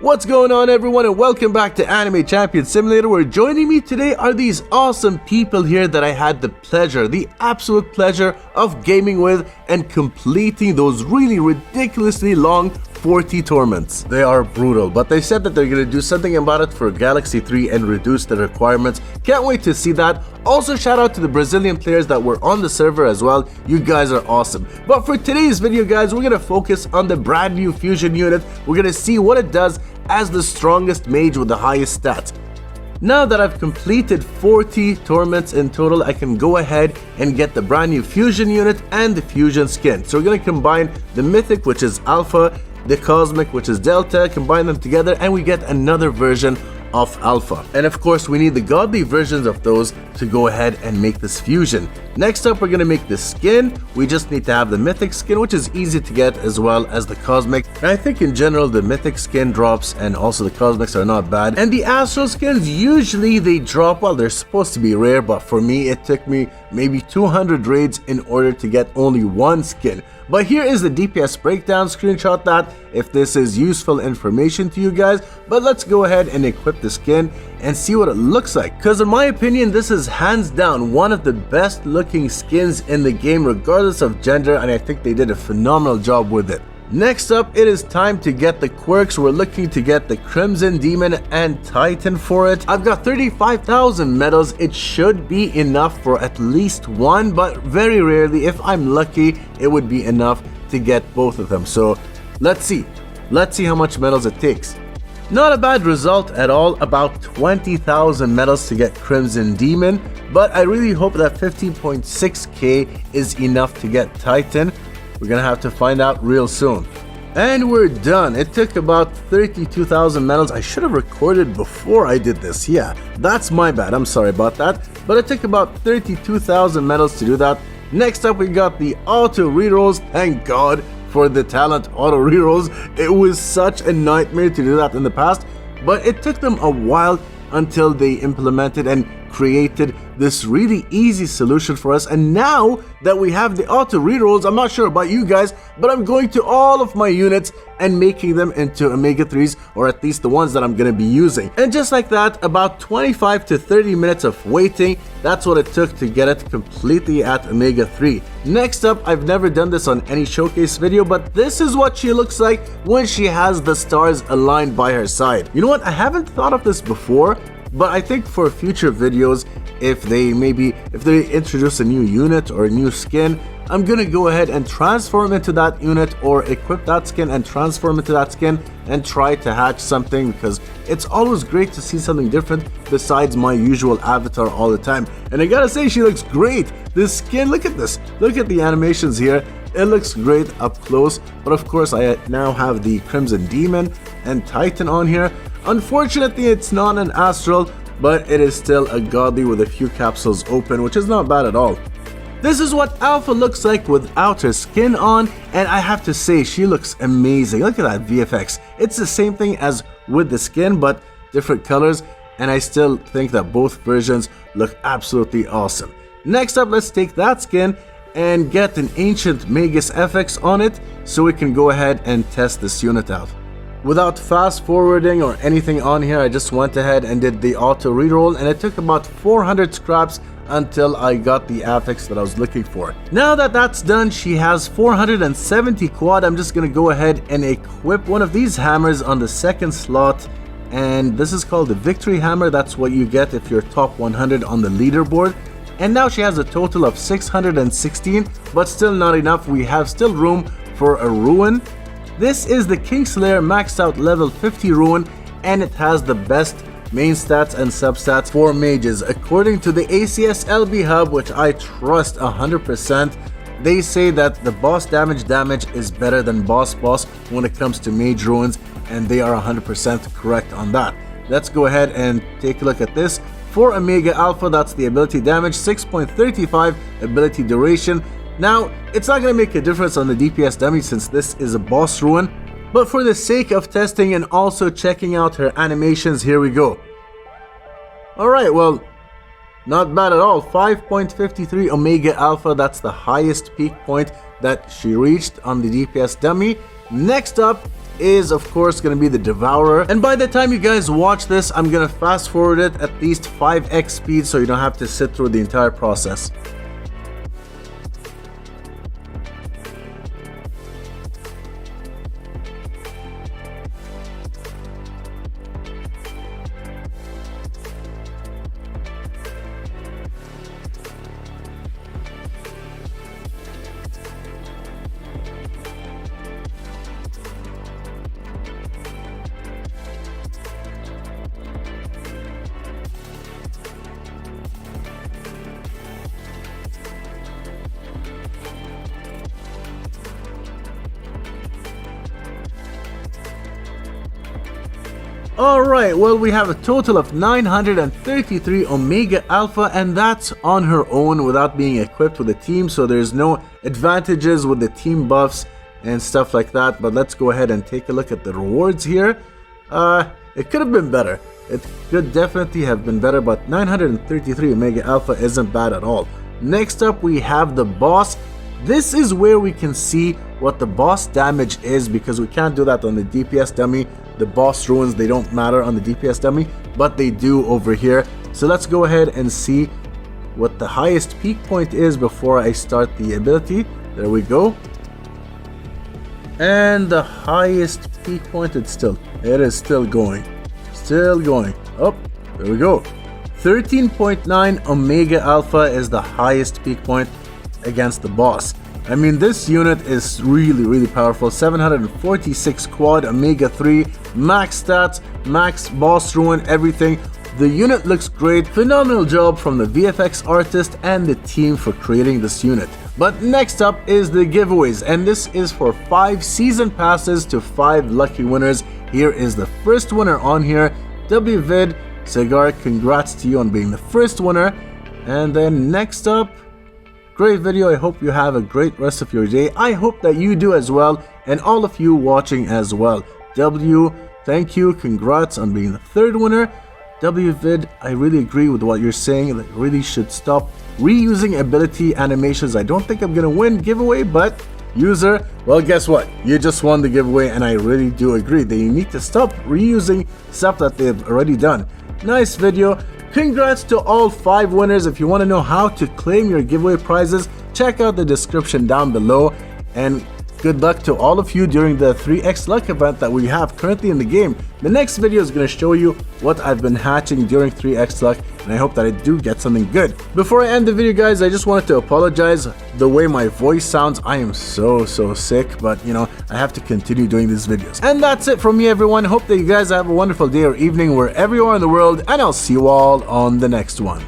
What's going on, everyone, and welcome back to Anime Champion Simulator, where joining me today are these awesome people here that I had the pleasure, the absolute pleasure of gaming with and completing those really ridiculously long 40 tournaments. They are brutal, but they said that they're going to do something about it for Galaxy 3 and reduce the requirements. Can't wait to see that. Also, shout out to the Brazilian players that were on the server as well. You guys are awesome. But for today's video, guys, we're going to focus on the brand new fusion unit. We're going to see what it does as the strongest mage with the highest stats. Now that I've completed 40 tournaments in total, I can go ahead and get the brand new fusion unit and the fusion skin. So we're going to combine the mythic, which is alpha, the cosmic, which is delta, combine them together, and we get another version of alpha. And of course, we need the godly versions of those to go ahead and make this fusion. Next up, we're going to make the skin. We just need to have the mythic skin, which is easy to get, as well as the cosmic. And I think in general, the mythic skin drops and also the cosmics are not bad. And the astral skins, usually they drop, well, they're supposed to be rare, but for me, it took me maybe 200 raids in order to get only one skin. But here is the DPS breakdown. Screenshot that if this is useful information to you guys. But let's go ahead and equip the skin and see what it looks like. Because in my opinion, this is hands down one of the best looking skins in the game, regardless of gender, and I think they did a phenomenal job with it. Next up, it is time to get the quirks. We're looking to get the Crimson Demon and Titan for it. I've got 35,000 medals. It should be enough for at least one, but very rarely, if I'm lucky, it would be enough to get both of them. So let's see how much medals it takes. Not a bad result at all, about 20,000 medals to get Crimson Demon, but I really hope that 15.6k is enough to get Titan. We're gonna have to find out real soon. And we're done. It took about 32,000 medals. I should have recorded before I did this. Yeah, that's my bad. I'm sorry about that. But it took about 32,000 medals to do that. Next up, we got the auto rerolls. Thank God for the talent auto rerolls. It was such a nightmare to do that in the past, but it took them a while until they implemented and created this really easy solution for us. And now that we have the auto rerolls, I'm not sure about you guys, but I'm going to all of my units and making them into Omega 3s, or at least the ones that I'm going to be using. And just like that, about 25 to 30 minutes of waiting, that's what it took to get it completely at Omega 3. Next up, I've never done this on any showcase video, but this is what she looks like when she has the stars aligned by her side. You know what? I haven't thought of this before, but I think for future videos, if they introduce a new unit or a new skin, I'm gonna go ahead and transform into that unit or equip that skin and transform into that skin and try to hatch something, because it's always great to see something different besides my usual avatar all the time. And I gotta say, she looks great. This skin, look at this. Look at the animations here. It looks great up close. But of course, I now have the Crimson Demon and Titan on here. Unfortunately, it's not an astral, but it is still a godly with a few capsules open, which is not bad at all. This is what Alpha looks like without her skin on, and I have to say, she looks amazing. Look at that VFX. It's the same thing as with the skin, but different colors, and I still think that both versions look absolutely awesome. Next up, let's take that skin and get an Ancient Magus FX on it so we can go ahead and test this unit out. Without fast forwarding or anything on here, I just went ahead and did the auto reroll, and it took about 400 scraps until I got the affix that I was looking for. Now that that's done, she has 470 quad. I'm just gonna go ahead and equip one of these hammers on the second slot, and this is called the Victory Hammer. That's what you get if you're top 100 on the leaderboard. And now she has a total of 616, but still not enough. We have still room for a ruin. This is the Kingslayer maxed out level 50 ruin, and it has the best main stats and substats for mages. According to the ACS LB hub, which I trust 100%, they say that the boss damage is better than boss when it comes to mage ruins, and they are 100% correct on that. Let's go ahead and take a look at this. For Omega Alpha, that's the ability damage, 6.35 ability duration. Now, it's not going to make a difference on the DPS dummy since this is a boss ruin, but for the sake of testing and also checking out her animations, here we go. Alright, well, not bad at all. 5.53 Omega Alpha, that's the highest peak point that she reached on the DPS dummy. Next up, is of course gonna be the Devourer. And by the time you guys watch this, I'm gonna fast forward it at least 5x speed so you don't have to sit through the entire process. Alright, well, we have a total of 933 Omega Alpha, and that's on her own without being equipped with a team, so there's no advantages with the team buffs and stuff like that. But let's go ahead and take a look at the rewards here. It could have been better. It could definitely have been better, but 933 Omega Alpha isn't bad at all. Next up, we have the boss. This is where we can see what the boss damage is, because we can't do that on the DPS dummy. The boss runes, they don't matter on the DPS dummy, but they do over here. So let's go ahead and see what the highest peak point is before I start the ability. There we go. And the highest peak point, it is still going. Still going. Oh, there we go. 13.9 Omega Alpha is the highest peak point against the boss. I mean, this unit is really powerful. 746 quad, Omega 3, max stats, max boss ruin, everything. The unit looks great. Phenomenal job from the VFX artist and the team for creating this unit. But next up is the giveaways, and this is for 5 season passes to 5 lucky winners. Here is the first winner on here, WVid Cigar. Congrats to you on being the first winner. And then next up, great video. I hope you have a great rest of your day. I hope that you do as well, and all of you watching as well. W, thank you. Congrats on being the third winner. WVid, I really agree with what you're saying. That really should stop reusing ability animations. I don't think I'm gonna win giveaway, but user, well, guess what? You just won the giveaway, and I really do agree that you need to stop reusing stuff that they've already done. Nice video. Congrats to all 5 winners. If you want to know how to claim your giveaway prizes, check out the description down below. And good luck to all of you during the 3x luck event that we have currently in the game. The next video is going to show you what I've been hatching during 3x luck, and I hope that I do get something good. Before I end the video, guys, I just wanted to apologize the way my voice sounds. I am so sick, but you know, I have to continue doing these videos. And that's it from me, everyone. Hope that you guys have a wonderful day or evening wherever you are in the world, and I'll see you all on the next one.